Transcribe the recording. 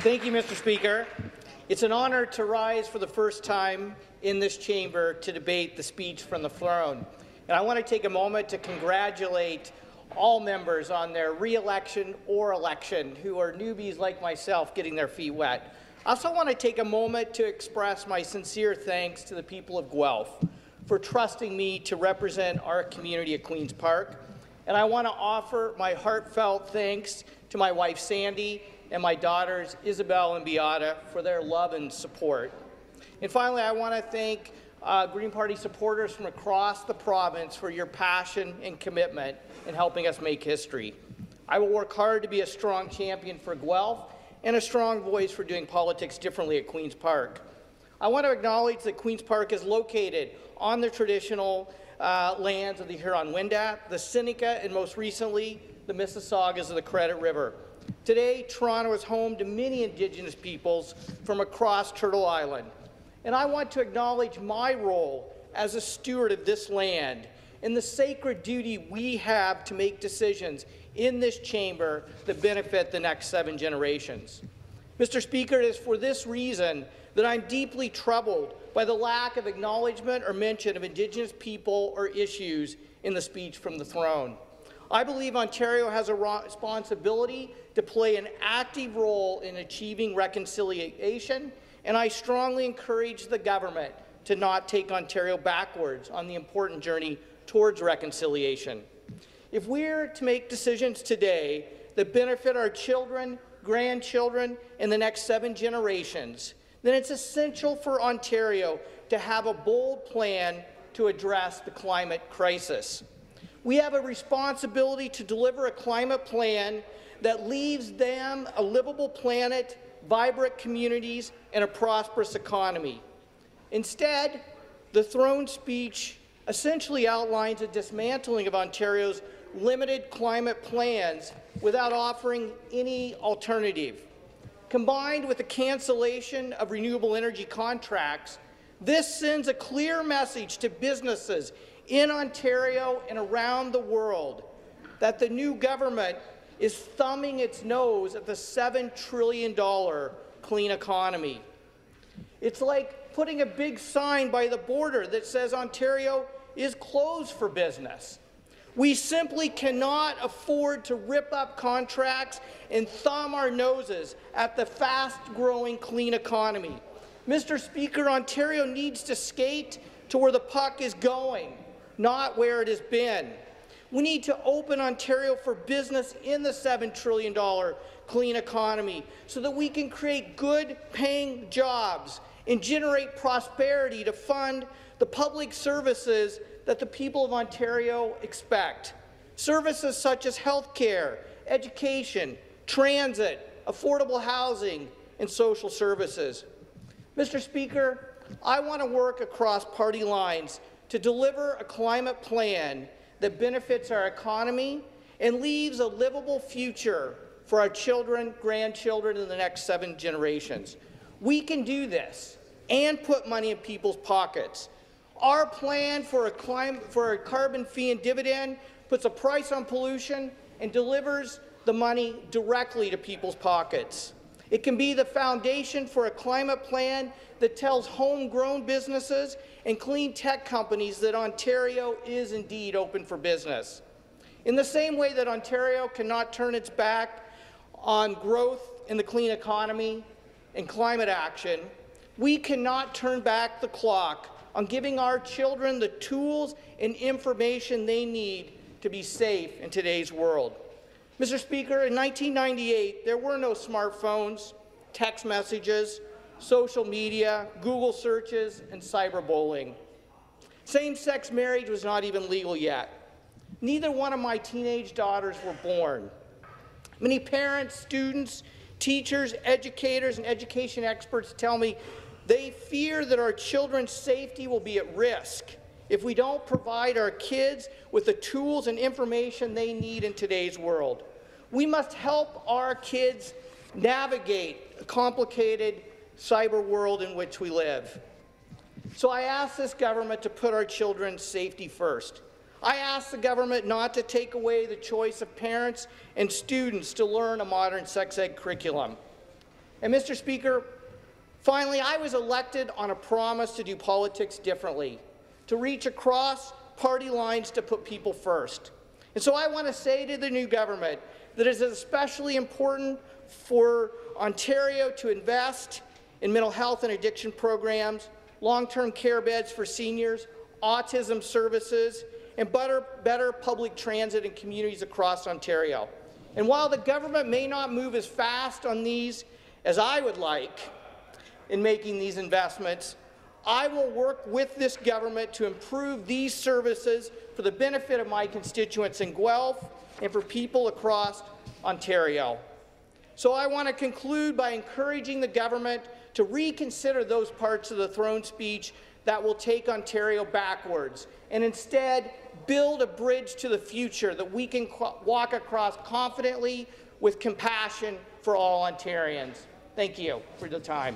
Thank you, Mr. Speaker. It's an honour to rise for the first time in this chamber to debate the speech from the throne. And I want to take a moment to congratulate all members on their re-election or election who are newbies like myself getting their feet wet. I also want to take a moment to express my sincere thanks to the people of Guelph for trusting me to represent our community at Queen's Park. And I want to offer my heartfelt thanks to my wife Sandy and my daughters Isabel and Beata for their love and support. And finally, I want to thank Green Party supporters from across the province for your passion and commitment in helping us make history. I will work hard to be a strong champion for Guelph and a strong voice for doing politics differently at Queen's Park. I want to acknowledge that Queen's Park is located on the traditional lands of the Huron-Wendat, the Seneca, and most recently, the Mississaugas of the Credit River. Today, Toronto is home to many Indigenous peoples from across Turtle Island, and I want to acknowledge my role as a steward of this land and the sacred duty we have to make decisions in this chamber that benefit the next 7 generations. Mr. Speaker, it is for this reason that I'm deeply troubled by the lack of acknowledgement or mention of Indigenous people or issues in the speech from the throne. I believe Ontario has a responsibility to play an active role in achieving reconciliation, and I strongly encourage the government to not take Ontario backwards on the important journey towards reconciliation. If we're to make decisions today that benefit our children, grandchildren, and the next 7 generations, then it's essential for Ontario to have a bold plan to address the climate crisis. We have a responsibility to deliver a climate plan that leaves them a livable planet, vibrant communities, and a prosperous economy. Instead, the throne speech essentially outlines a dismantling of Ontario's limited climate plans without offering any alternative. Combined with the cancellation of renewable energy contracts, this sends a clear message to businesses in Ontario and around the world that the new government is thumbing its nose at the $7 trillion clean economy. It's like putting a big sign by the border that says Ontario is closed for business. We simply cannot afford to rip up contracts and thumb our noses at the fast-growing clean economy. Mr. Speaker, Ontario needs to skate to where the puck is going, not where it has been. We need to open Ontario for business in the $7 trillion clean economy so that we can create good-paying jobs and generate prosperity to fund the public services that the people of Ontario expect. Services such as health care, education, transit, affordable housing, and social services. Mr. Speaker, I want to work across party lines to deliver a climate plan that benefits our economy and leaves a livable future for our children, grandchildren, and the next 7 generations. We can do this and put money in people's pockets. Our plan for a carbon fee and dividend puts a price on pollution and delivers the money directly to people's pockets. It can be the foundation for a climate plan that tells homegrown businesses and clean tech companies that Ontario is indeed open for business. In the same way that Ontario cannot turn its back on growth in the clean economy and climate action, we cannot turn back the clock on giving our children the tools and information they need to be safe in today's world. Mr. Speaker, in 1998, there were no smartphones, text messages, social media, Google searches, and cyberbullying. Same-sex marriage was not even legal yet. Neither one of my teenage daughters were born. Many parents, students, teachers, educators, and education experts tell me they fear that our children's safety will be at risk if we don't provide our kids with the tools and information they need in today's world. We must help our kids navigate a complicated cyber world in which we live. So I ask this government to put our children's safety first. I ask the government not to take away the choice of parents and students to learn a modern sex ed curriculum. And, Mr. Speaker, finally, I was elected on a promise to do politics differently, to reach across party lines to put people first. And so I want to say to the new government that it is especially important for Ontario to invest in mental health and addiction programs, long-term care beds for seniors, autism services, and better public transit in communities across Ontario. And while the government may not move as fast on these as I would like in making these investments, I will work with this government to improve these services for the benefit of my constituents in Guelph and for people across Ontario. So I want to conclude by encouraging the government to reconsider those parts of the throne speech that will take Ontario backwards and instead build a bridge to the future that we can walk across confidently with compassion for all Ontarians. Thank you for the time.